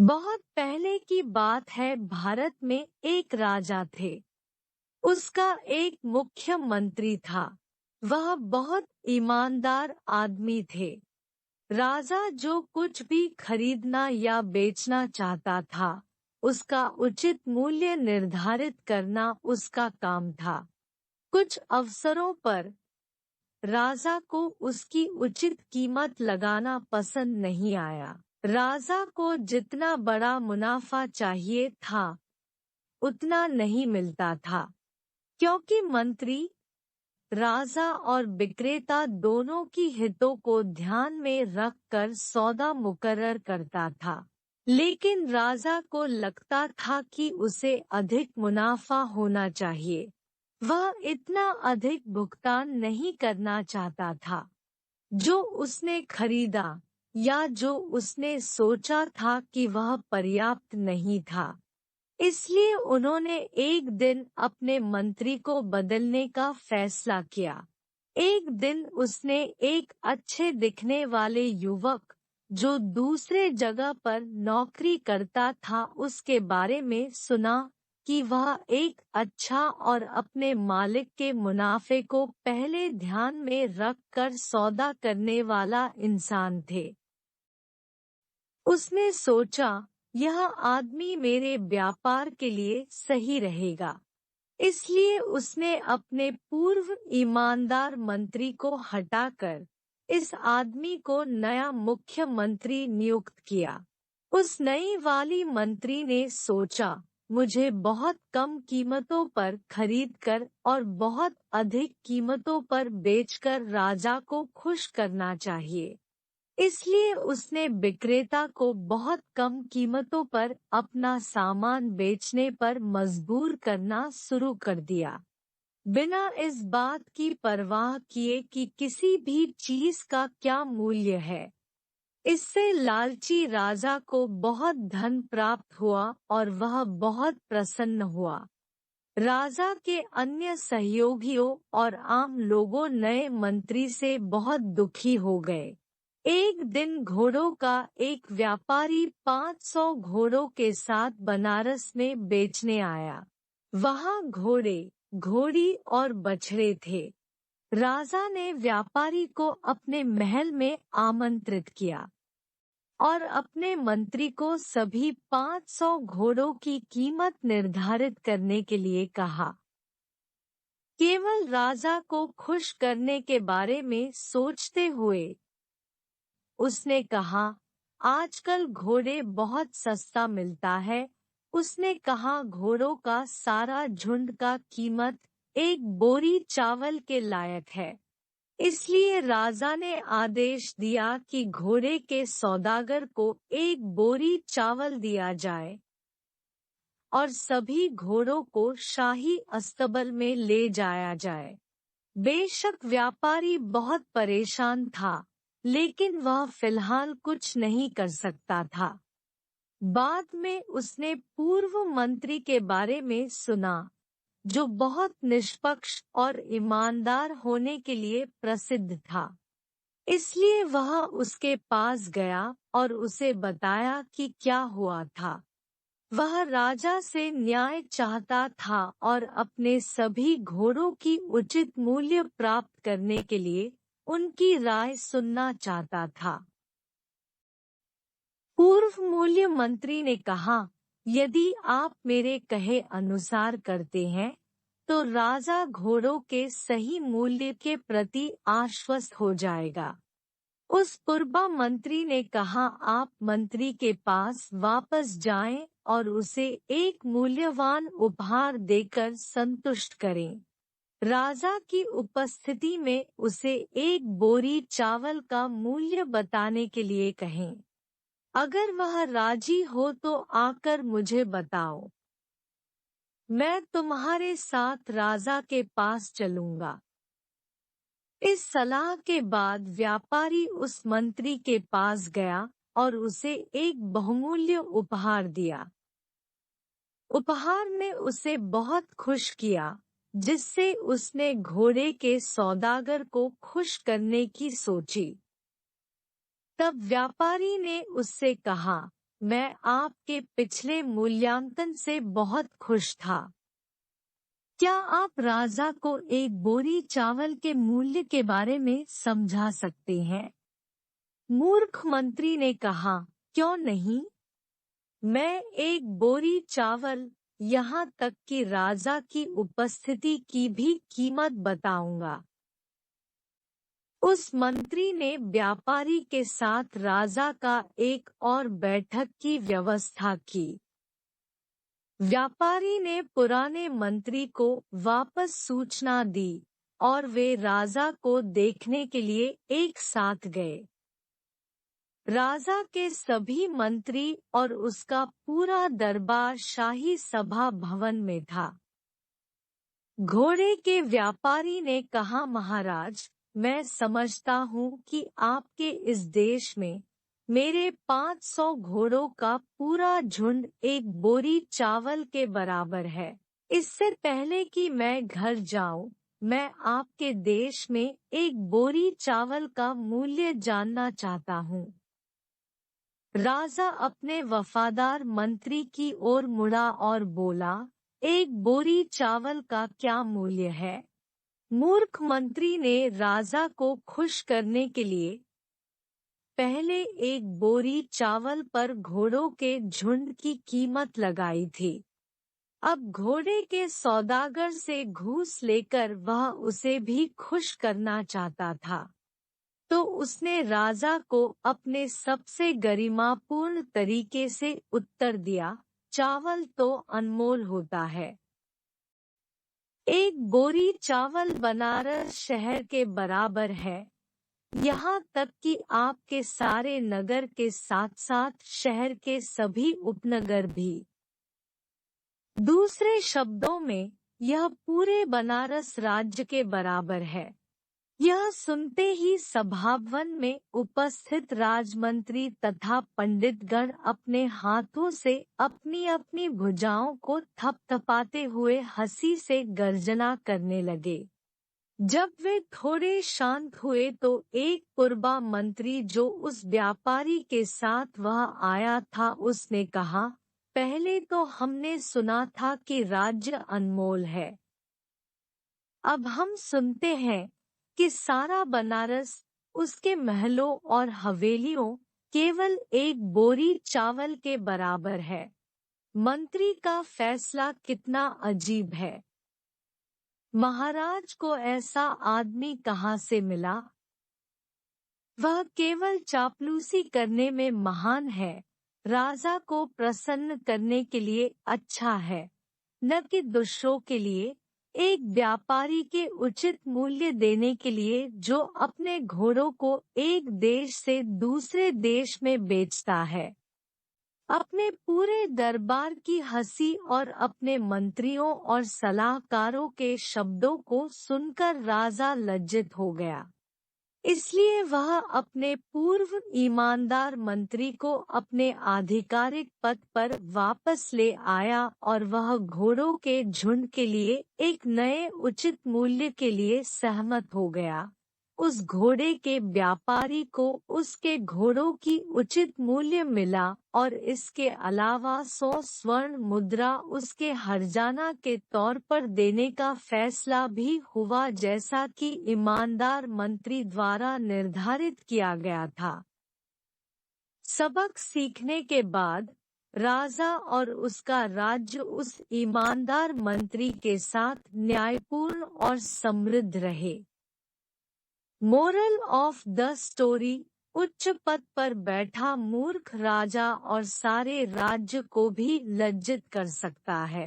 बहुत पहले की बात है। भारत में एक राजा थे। उसका एक मुख्य मंत्री था। वह बहुत ईमानदार आदमी थे। राजा जो कुछ भी खरीदना या बेचना चाहता था, उसका उचित मूल्य निर्धारित करना उसका काम था। कुछ अवसरों पर राजा को उसकी उचित कीमत लगाना पसंद नहीं आया। राजा को जितना बड़ा मुनाफा चाहिए था, उतना नहीं मिलता था, क्योंकि मंत्री, राजा और विक्रेता दोनों की हितों को ध्यान में रखकर सौदा मुकर्रर करता था। लेकिन राजा को लगता था कि उसे अधिक मुनाफा होना चाहिए। वह इतना अधिक भुगतान नहीं करना चाहता था जो उसने खरीदा, या जो उसने सोचा था कि वह पर्याप्त नहीं था। इसलिए उन्होंने एक दिन अपने मंत्री को बदलने का फैसला किया। एक दिन उसने एक अच्छे दिखने वाले युवक, जो दूसरे जगह पर नौकरी करता था, उसके बारे में सुना कि वह एक अच्छा और अपने मालिक के मुनाफे को पहले ध्यान में रखकर सौदा करने वाला इंसान थे। उसने सोचा, यह आदमी मेरे व्यापार के लिए सही रहेगा। इसलिए उसने अपने पूर्व ईमानदार मंत्री को हटाकर इस आदमी को नया मुख्य मंत्री नियुक्त किया। उस नई वाली मंत्री ने सोचा, मुझे बहुत कम कीमतों पर खरीदकर और बहुत अधिक कीमतों पर बेचकर राजा को खुश करना चाहिए। इसलिए उसने विक्रेता को बहुत कम कीमतों पर अपना सामान बेचने पर मजबूर करना शुरू कर दिया, बिना इस बात की परवाह किए कि किसी भी चीज का क्या मूल्य है। इससे लालची राजा को बहुत धन प्राप्त हुआ और वह बहुत प्रसन्न हुआ। राजा के अन्य सहयोगियों और आम लोगों नए मंत्री से बहुत दुखी हो गए। एक दिन घोड़ों का एक व्यापारी 500 घोड़ों के साथ बनारस में बेचने आया। वहाँ घोड़े, घोड़ी और बछड़े थे। राजा ने व्यापारी को अपने महल में आमंत्रित किया और अपने मंत्री को सभी 500 घोड़ों की कीमत निर्धारित करने के लिए कहा। केवल राजा को खुश करने के बारे में सोचते हुए उसने कहा, आजकल घोड़े बहुत सस्ता मिलता है। उसने कहा, घोड़ों का सारा झुंड का कीमत एक बोरी चावल के लायक है। इसलिए राजा ने आदेश दिया कि घोड़े के सौदागर को एक बोरी चावल दिया जाए और सभी घोड़ों को शाही अस्तबल में ले जाया जाए। बेशक व्यापारी बहुत परेशान था, लेकिन वह फिलहाल कुछ नहीं कर सकता था। बाद में उसने पूर्व मंत्री के बारे में सुना, जो बहुत निष्पक्ष और ईमानदार होने के लिए प्रसिद्ध था। इसलिए वह उसके पास गया और उसे बताया कि क्या हुआ था। वह राजा से न्याय चाहता था और अपने सभी घोड़ों की उचित मूल्य प्राप्त करने के लिए उनकी राय सुनना चाहता था। पूर्व मूल्य मंत्री ने कहा, यदि आप मेरे कहे अनुसार करते हैं, तो राजा घोड़ों के सही मूल्य के प्रति आश्वस्त हो जाएगा। उस पूर्व मंत्री ने कहा, आप मंत्री के पास वापस जाएं और उसे एक मूल्यवान उपहार देकर संतुष्ट करें। राजा की उपस्थिति में उसे एक बोरी चावल का मूल्य बताने के लिए कहें। अगर वह राजी हो तो आकर मुझे बताओ। मैं तुम्हारे साथ राजा के पास चलूंगा। इस सलाह के बाद व्यापारी उस मंत्री के पास गया और उसे एक बहुमूल्य उपहार दिया। उपहार ने उसे बहुत खुश किया, जिससे उसने घोड़े के सौदागर को खुश करने की सोची। तब व्यापारी ने उससे कहा, मैं आपके पिछले मूल्यांकन से बहुत खुश था। क्या आप राजा को एक बोरी चावल के मूल्य के बारे में समझा सकते हैं? मूर्ख मंत्री ने कहा, क्यों नहीं? मैं एक बोरी चावल, यहाँ तक कि राजा की उपस्थिति की भी कीमत बताऊंगा। उस मंत्री ने व्यापारी के साथ राजा का एक और बैठक की व्यवस्था की। व्यापारी ने पुराने मंत्री को वापस सूचना दी और वे राजा को देखने के लिए एक साथ गए। राजा के सभी मंत्री और उसका पूरा दरबार शाही सभा भवन में था। घोड़े के व्यापारी ने कहा, महाराज, मैं समझता हूँ कि आपके इस देश में मेरे 500 घोड़ों का पूरा झुंड एक बोरी चावल के बराबर है। इससे पहले कि मैं घर जाऊं, मैं आपके देश में एक बोरी चावल का मूल्य जानना चाहता हूँ। राजा अपने वफादार मंत्री की ओर मुड़ा और बोला, एक बोरी चावल का क्या मूल्य है? मूर्ख मंत्री ने राजा को खुश करने के लिए पहले एक बोरी चावल पर घोड़ों के झुंड की कीमत लगाई थी। अब घोड़े के सौदागर से घूस लेकर वह उसे भी खुश करना चाहता था, तो उसने राजा को अपने सबसे गरिमापूर्ण तरीके से उत्तर दिया, चावल तो अनमोल होता है। एक बोरी चावल बनारस शहर के बराबर है, यहाँ तक कि आपके सारे नगर के साथ साथ शहर के सभी उपनगर भी। दूसरे शब्दों में, यह पूरे बनारस राज्य के बराबर है। यह सुनते ही सभाभवन में उपस्थित राजमंत्री तथा पंडितगण अपने हाथों से अपनी अपनी भुजाओं को थपथपाते हुए हंसी से गर्जना करने लगे। जब वे थोड़े शांत हुए तो एक पूर्वा मंत्री जो उस व्यापारी के साथ वह आया था, उसने कहा, पहले तो हमने सुना था कि राज्य अनमोल है। अब हम सुनते हैं कि सारा बनारस, उसके महलों और हवेलियों केवल एक बोरी चावल के बराबर है। मंत्री का फैसला कितना अजीब है। महाराज को ऐसा आदमी कहाँ से मिला? वह केवल चापलूसी करने में महान है, राजा को प्रसन्न करने के लिए अच्छा है, न कि दूसरों के लिए। एक व्यापारी के उचित मूल्य देने के लिए जो अपने घोड़ों को एक देश से दूसरे देश में बेचता है। अपने पूरे दरबार की हंसी और अपने मंत्रियों और सलाहकारों के शब्दों को सुनकर राजा लज्जित हो गया। इसलिए वह अपने पूर्व ईमानदार मंत्री को अपने आधिकारिक पद पर वापस ले आया और वह घोड़ों के झुंड के लिए एक नए उचित मूल्य के लिए सहमत हो गया। उस घोड़े के व्यापारी को उसके घोड़ों की उचित मूल्य मिला और इसके अलावा 100 स्वर्ण मुद्रा उसके हर्जाना के तौर पर देने का फैसला भी हुआ, जैसा कि ईमानदार मंत्री द्वारा निर्धारित किया गया था। सबक सीखने के बाद राजा और उसका राज्य उस ईमानदार मंत्री के साथ न्यायपूर्ण और समृद्ध रहे। मोरल ऑफ द स्टोरी: उच्च पद पर बैठा मूर्ख राजा और सारे राज्य को भी लज्जित कर सकता है।